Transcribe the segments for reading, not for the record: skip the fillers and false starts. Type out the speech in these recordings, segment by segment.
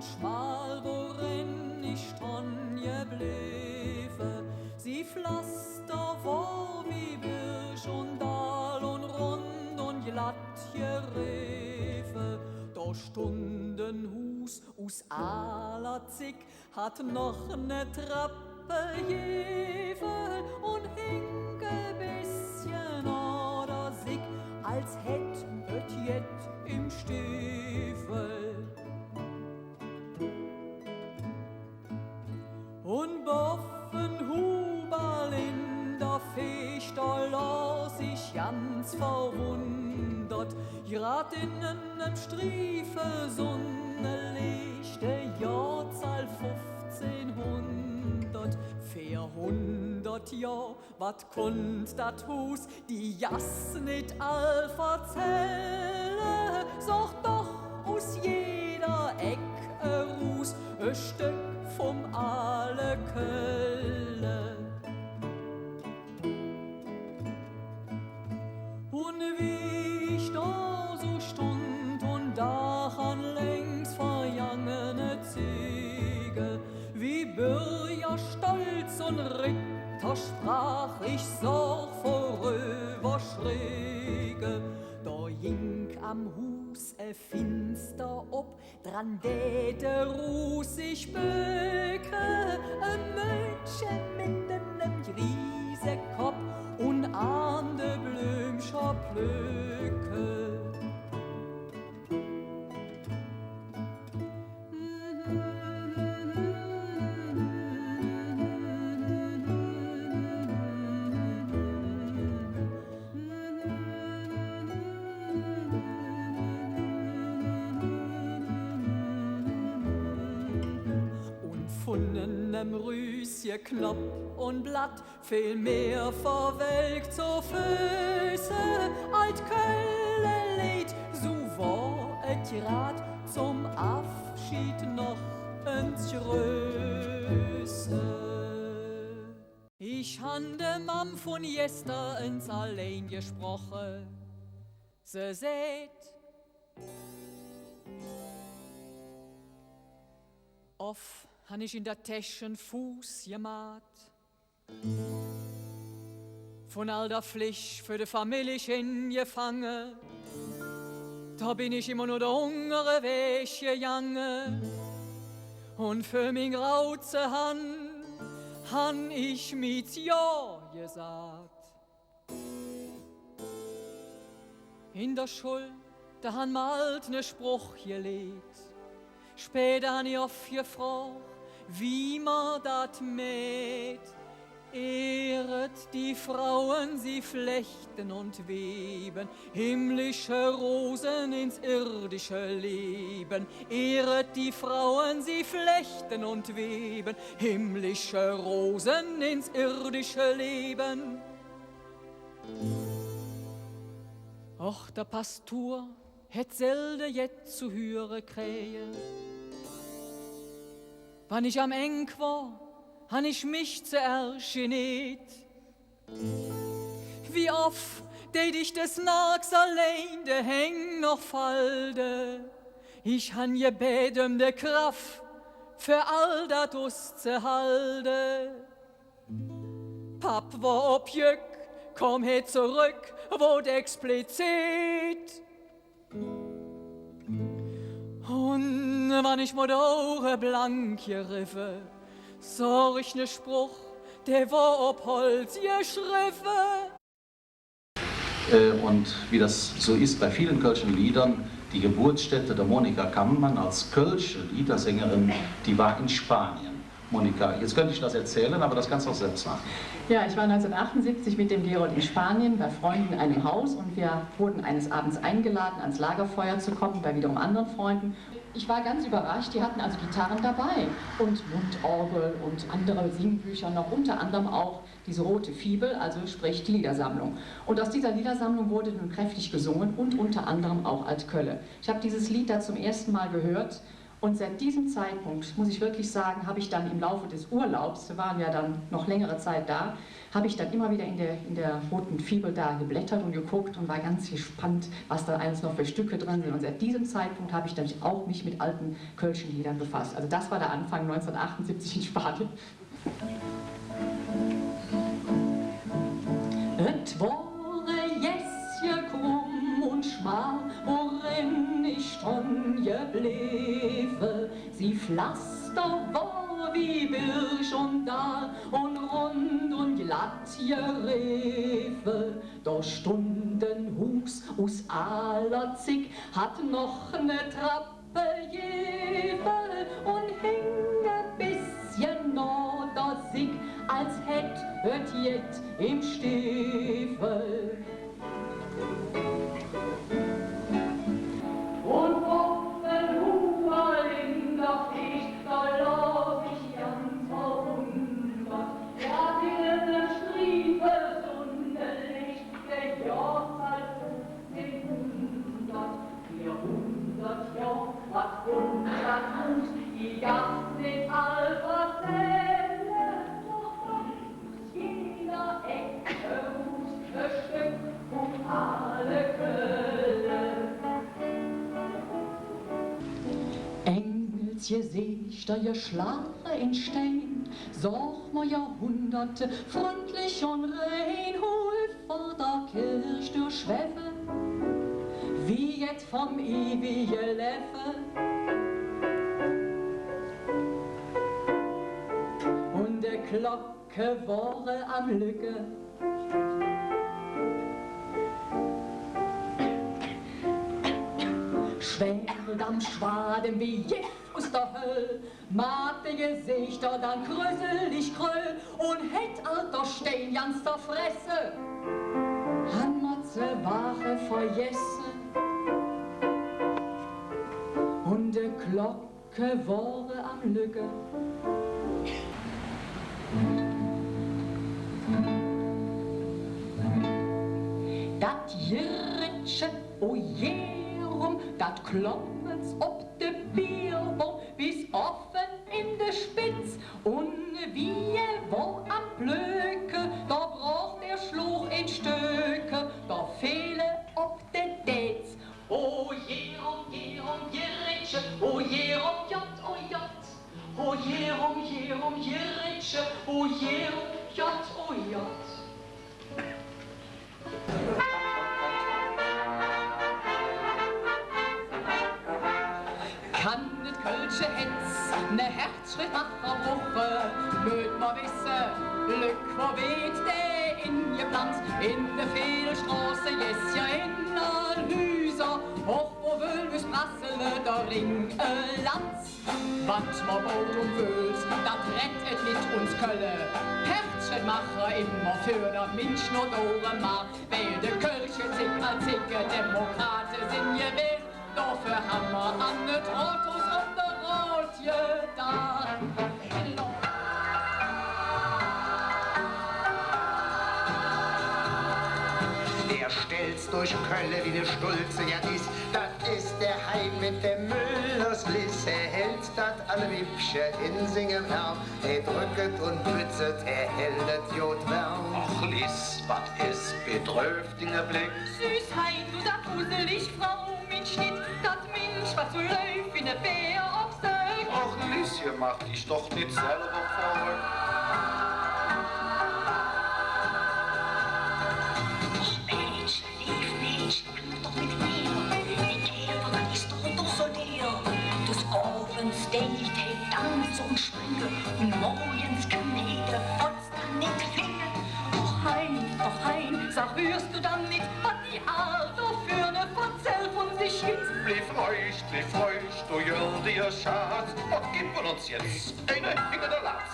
schmal, worin ich dran geblieben. Sie pflaster vor wie Birsch und Dahl und rund und glatt geriefe. Da stunden Hus aus aller Zick, hat noch ne Trappe jevel und hing ein bisschen oder sick, als hätt et jet im Stiefel. Und boffen Huberl in der Fecht, da las ich ganz verwundert, grad in einem Striefe Sonnenlichte, Jahrzahl 1500. 400 Jahr, wat konnt dat Hus, die Jass nit all verzähle, soch doch aus jeder Eck Rus, ein Stück vom alle Kölle. Und wie ich da so stund und daran längs verjangene Ziege, wie Bürger stolz und Ritter sprach ich so vorüber schräge. Da hing am Hus finster ob, dran der Ruß sich böke, Mädchen mit einem Griesekopf und ahnde Blümscher Plöke. Von einem Rüschen Knopf und Blatt viel mehr verwelkt so Füße, alt Kölle lädt, so war et grad zum Abschied noch ins Größe. Ich han de Mam von Jester ins Allein gesprochen, se seht, oft han ich in der Täschen Fuß gemacht. Von all der Pflicht für die Familie hingefangen. Da bin ich immer nur der hungere Weg gegangen. Und für mein Rauze han ich mit Ja gesagt. In der Schule, da han mal ne Spruch gelegt. Später han ich oft gefragt, wie man dat mäht. Ehret die Frauen, sie flechten und weben, himmlische Rosen ins irdische Leben. Ehret die Frauen, sie flechten und weben, himmlische Rosen ins irdische Leben. Och, der Pastor hätt selde jet zu hören krähe. Wann ich am Eng war, han ich mich zuerst geniet. Wie oft det ich des Nachts allein de Häng noch falde. Ich han gebeten de Kraft für all dat auszuhalten. Pap war objück, komm he zurück, wot explizit. Und wann ich mir die Augen blank geriffe, sah ich ne Spruch, der war ob Holz geschriffen. Und wie das so ist bei vielen kölschen Liedern, die Geburtsstätte der Monika Kammann als kölsche Liedersängerin, die war in Spanien. Monika, jetzt könnte ich das erzählen, aber das kannst du auch selbst machen. Ja, ich war 1978 mit dem Gerold in Spanien bei Freunden in einem Haus und wir wurden eines Abends eingeladen, ans Lagerfeuer zu kommen, bei wiederum anderen Freunden. Ich war ganz überrascht, die hatten also Gitarren dabei und Mundorgel und andere Singbücher, noch unter anderem auch diese Rote Fibel, also sprich die Liedersammlung. Und aus dieser Liedersammlung wurde nun kräftig gesungen und unter anderem auch Altkölle. Ich habe dieses Lied da zum ersten Mal gehört Und seit diesem Zeitpunkt, muss ich wirklich sagen, habe ich dann im Laufe des Urlaubs, wir waren ja dann noch längere Zeit da, habe ich dann immer wieder in der Roten Fibel da geblättert und geguckt und war ganz gespannt, was da alles noch für Stücke drin sind. Und seit diesem Zeitpunkt habe ich dann auch mich mit alten kölschen Liedern befasst. Also das war der Anfang 1978 in Spanien. Et wurde jesje krumm und schmal, worin ich schon gebliebe. Sie pflaster war wie Birch und Dahl und rund und glatt gerefe. Doch Stundenhus aus aller Zick hat noch ne Trappe jewe und hing ein bisschen norder Sick, als hätt jet im Stiefel. Und offen Huberling doch ich, da lauf ich ganz verwundert. Ja, der Striefe Sonnenlicht, der Jahrzahl 1500. 400 Jahr, was 100 Fuß, die Gast nicht all verzählen. Doch aus jeder Ecke ruft ein Stück um alle Köln. Engelsgesichter, ihr Schlache in Stein, sag mal Jahrhunderte, freundlich und rein, hol vor der Kirch durch Schweffe, wie jetzt vom ewigen Leffe. Und der Glocke wurde am Lücke. Schwert am Schwaden wie Gift aus der Höll, mate Gesichter dann grüsselig gröll und hätt alter Stein ganz der Fresse. Hammertze Wache vergessen und de Glocke wurde am Lücke. Dat Jirritsche, o jerum, dat Kloppens ob de Bierbom, bis offen in de Spitz. Und wie wo am Blöke, da braucht der Schluch in Stöcke, da fehle ob de Dez. O jerum, Jirritsche, o jerum, jott, o jott. O jerum, Jirritsche, o jerum, jott, o jott. Kann net Kölsche Hetz ne Herzschrittmacherwoche, möt ma wisse, Glück wo weht der in je Plant, in de Fehlstraße, jes ja in all Hüser, hoch wo Wölwes Brassele, da ring Lanz. Manchmal Baum und Wöls, dat rettet mit uns Kölle. Herzschrittmacher immer für der Mensch nur Dore ma, weil de Kölsche Zick als Zicke Demokrate sind gewählt. Dafür haben wir an den Autos und der Rotje da. Der stellt's durch Kölle wie ne Stulze, ja dies, das ist der Heim mit dem Müllers Lisse, hält dat alle Wiebsche in singen Raum, er drücket und bützet, er hält Jod Wärm. Ach Lies, wat is bedröftinger Blick? Süß hein, du da gruselig Frau, min Schnitt, dat Mensch, was so läuft wie ne Bär auf Säug. Ach Liesje, mach dich doch nicht selber vor. Mensch, sprich doch mit mir. Die Käfer ist doch so leer. Des Abends denkt er Tanz und Schwinge und morgens kann er fast dann nicht fliegen. Och hein, sag, hörst du dann nicht, was die Alter für ne Verzell von sich gibt? Blieb feucht, du jör dir Schatz, und gib uns jetzt eine Hinge der Latz.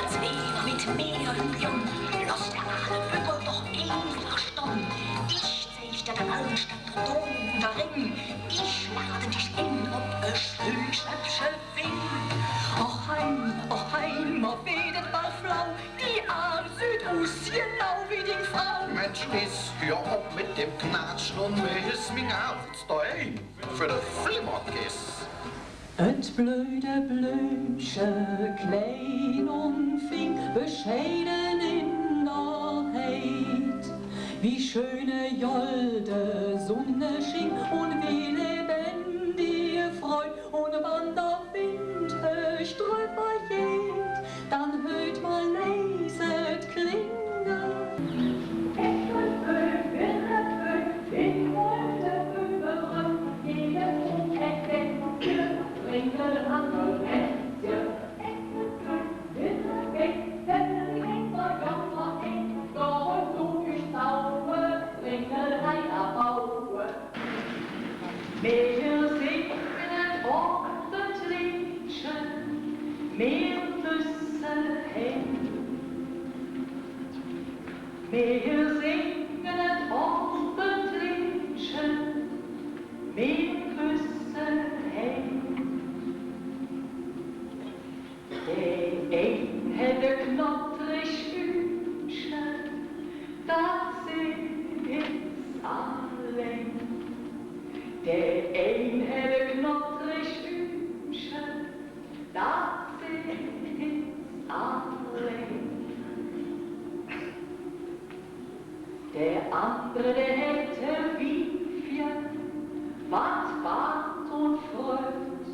Als wäre mit mir und Jung, los der alle Bürger doch einfach stumm. Ich zeigte der Altstadt Dom und der Ring, ich lade dich hin, ob es schön schöpsche Wing. Och hein, ma betet bald flau, die Aal Süd aus, genau wie die Frau. Mensch, hör auf mit dem Knatschen und mir ist mein Herz daheim für den Flimmerkiss. Et blöde Blümchen, klein und fing, bescheiden in der Heid. Wie schöne Jolde Sonne schien und wie lebendige Freud. Und wann der Wind höchst drüber geht, dann hört man leiset klingen. Wir singen ordentlich, wir küssen hin. Wir singen ordentlich, wir küssen hin. Der ein hätte knottrig Hühnchen, das ist allein. Der ein hätte knottrig Hühnchen, das ist allein. Der andere, der hätte Wiefchen, was bat und freut.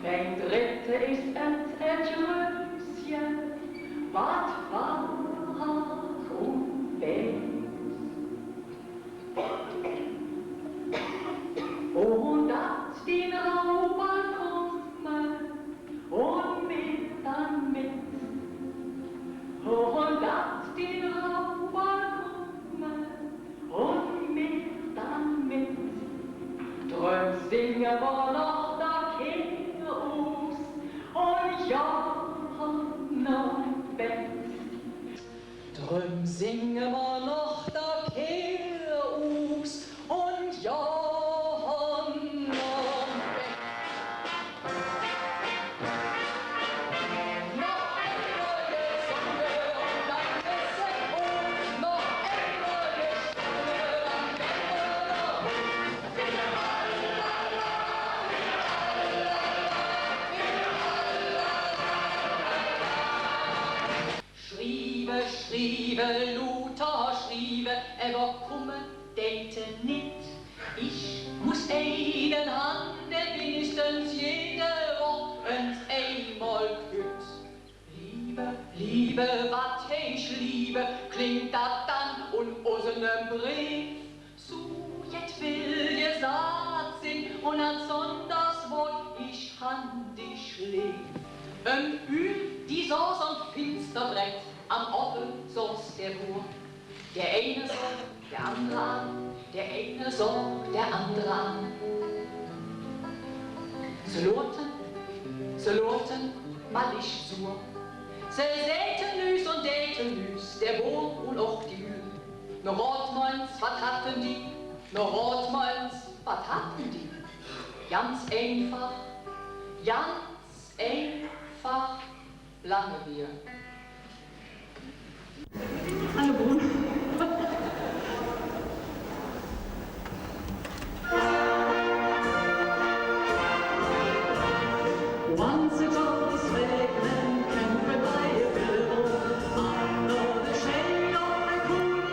Beim dritte ist et Röschen, wat war und weh. Und dat die Rauber kommen und mit dann mit. Und dat die Rauber kommen und mit dann mit. Drum singen wir noch da Kinder aus und ja noch Bett. Drum singen wir noch da Kehr aus und ja noch Bett. Noch einmal gesungen und dann Küssen hoch, noch einmal gesungen, dann singen wir Schriebe, Luther schriebe, aber komme, denkte nit. Ich muss einen haben, der wenigstens jede Woche einmal kütt. Liebe, Liebe, wat ich liebe, klingt dat dann und aus einem Brief. So, jetzt will ihr Saat sing und an Sonntagswort ich han dich lieb. Die Sauce und Finsterbrett am Offen so's der Wur. Der eine sorgt, der andere an, der eine sorgt, der andere an. Sie loten, mal ich sur. Sie säten lüs und däten lüs, der Wur und auch die Hü. No Rotmanns, wat hatten die? No Rotmanns, wat hatten die? Ganz einfach, lange wir. Hallo Bruno. Once it was regnen, kämpfe bei Bilbo, under the shade of a cool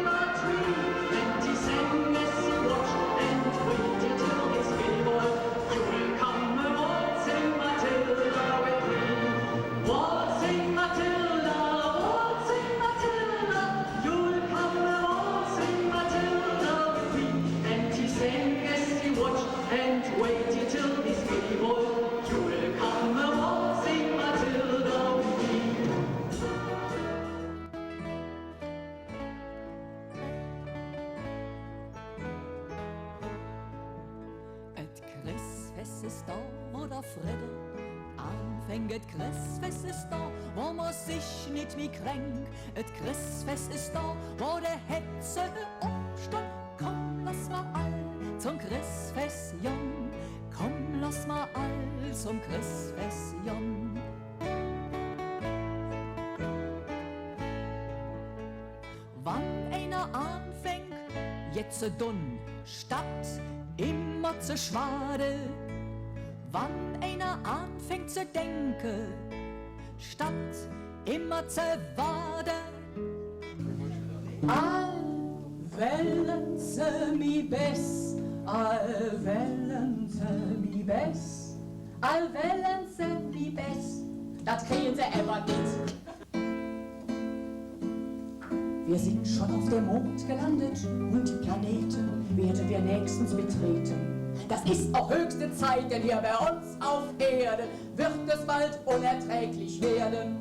tree, and he sang as he watched and waited till his Bilbo, you will come and waltzing Matilda with me, waltzing Matilda, you'll come and waltzing Matilda with me, and he sang as he watched and waited till his Bilbo. Frede, anfängt Christfest ist da, wo man sich nicht mehr kränkt. Et Christfest ist da, wo der Hetze aufsteht. Komm, lass mal all zum Christfest jung. Komm, lass mal all zum Christfest jung. jetzt dun, statt immer zu schwade, wann einer anfängt zu denken, statt immer zu warten. All wellen ze mi best, all wellen ze mi best, all wellen ze mi best, das kriegen sie aber nicht. Wir sind schon auf dem Mond gelandet und die Planeten werden wir nächstens betreten. Das ist auch höchste Zeit, denn hier bei uns auf Erde wird es bald unerträglich werden.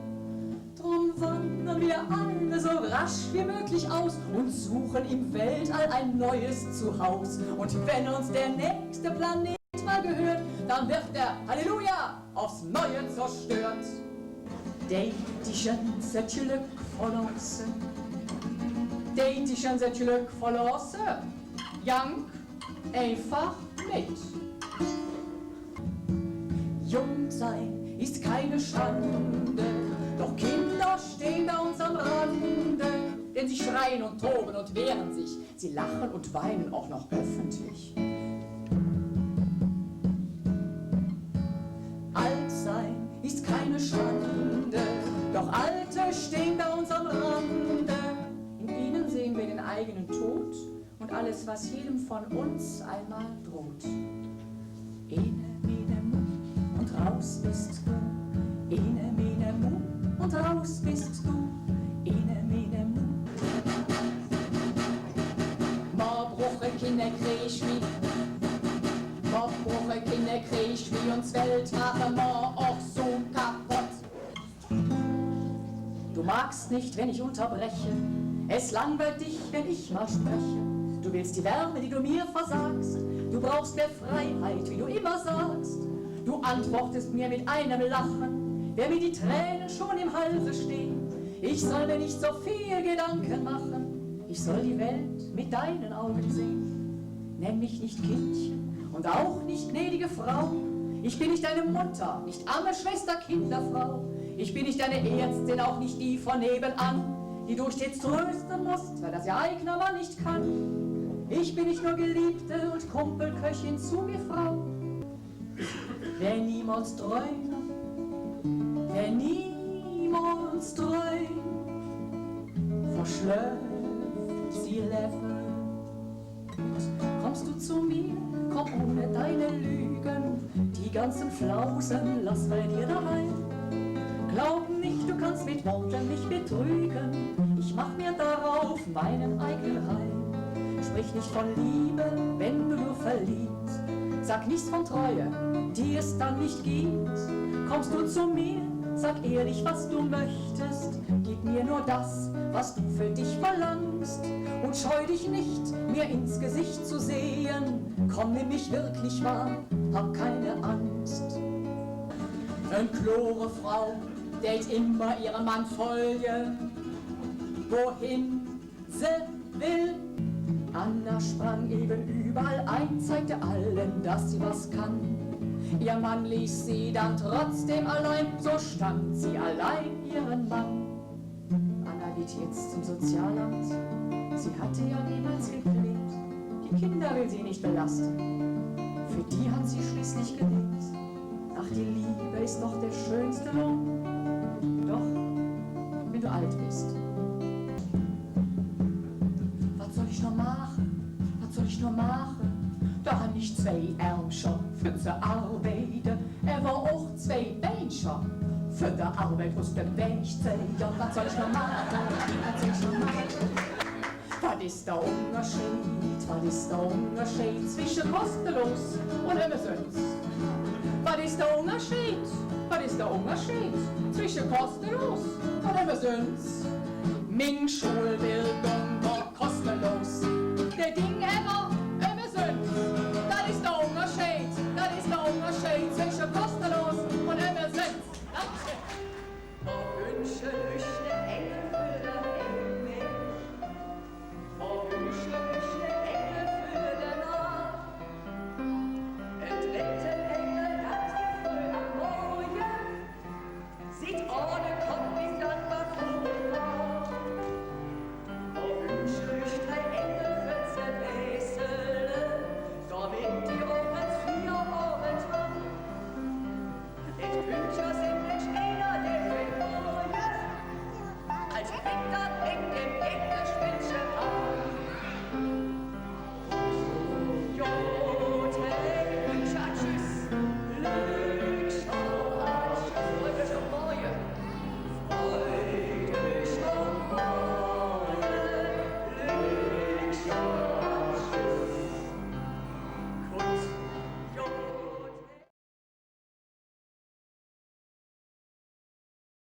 Drum wandern wir alle so rasch wie möglich aus und suchen im Weltall ein neues Zuhause. Und wenn uns der nächste Planet mal gehört, dann wird der, Halleluja, aufs Neue zerstört. Datischen zet geluk verlassen, Datischen zet geluk verlassen, jank einfach mit. Jung sein ist keine Schande, doch Kinder stehen bei uns am Rande, denn sie schreien und toben und wehren sich, sie lachen und weinen auch noch öffentlich. Alt sein ist keine Schande, doch Alte stehen bei uns am Rande. In ihnen sehen wir den eigenen Tod und alles, was jedem von uns einmal droht. Ene, mene, mu, und raus bist du. Ene, mene, mu, und raus bist du. Ene, mene, mu. Ma bruche Kinder krieg wie, ma bruche Kinder krieg wie, uns Welt machen ma auch so kaputt. Du magst nicht, wenn ich unterbreche, es langweilt dich, wenn ich mal spreche. Du willst die Wärme, die du mir versagst, du brauchst mehr Freiheit, wie du immer sagst. Du antwortest mir mit einem Lachen, wer mir die Tränen schon im Halse stehen. Ich soll mir nicht so viel Gedanken machen, ich soll die Welt mit deinen Augen sehen. Nenn mich nicht Kindchen und auch nicht gnädige Frau, ich bin nicht deine Mutter, nicht arme Schwester, Kinderfrau. Ich bin nicht deine Ärztin, auch nicht die von nebenan, die du stets trösten musst, weil das ihr eigener Mann nicht kann. Ich bin nicht nur Geliebte und Kumpelköchin zu mir Frau. Wer niemals träumt, wer niemals träumt, verschläft sie Leben. Kommst du zu mir, komm ohne deine Lügen, die ganzen Flausen lass bei dir daheim. Glaub nicht, du kannst mit Worten mich betrügen, ich mach mir darauf meinen eigenen Heim. Sprich nicht von Liebe, wenn du nur verliebst, sag nichts von Treue, die es dann nicht gibt. Kommst du zu mir, sag ehrlich, was du möchtest, gib mir nur das, was du für dich verlangst. Und scheu dich nicht, mir ins Gesicht zu sehen, komm, nimm mich wirklich wahr, hab keine Angst. Eine klare Frau, date immer ihrem Mann folgen, wohin sie will. Anna sprang eben überall ein, zeigte allen, dass sie was kann. Ihr Mann ließ sie dann trotzdem allein, so stand sie allein ihren Mann. Anna geht jetzt zum Sozialamt, sie hatte ja niemals gepflegt. Die Kinder will sie nicht belasten, für die hat sie schließlich gelebt. Ach, die Liebe ist doch der schönste Lohn, doch wenn du alt bist. Was soll ich noch machen? Was soll ich noch machen? Da han ich zwei Ärmscher für zu arbeiten. Er war auch zwei Beinscher für die Arbeit aus dem Weg zu sehen. Was soll ich noch machen? Was soll ich noch machen? Was ist der Unterschied? Was ist der Unterschied zwischen kostenlos und umsonst? Was ist der Unterschied? Was ist der Unterschied zwischen kostenlos und umsonst? Min Schulbildung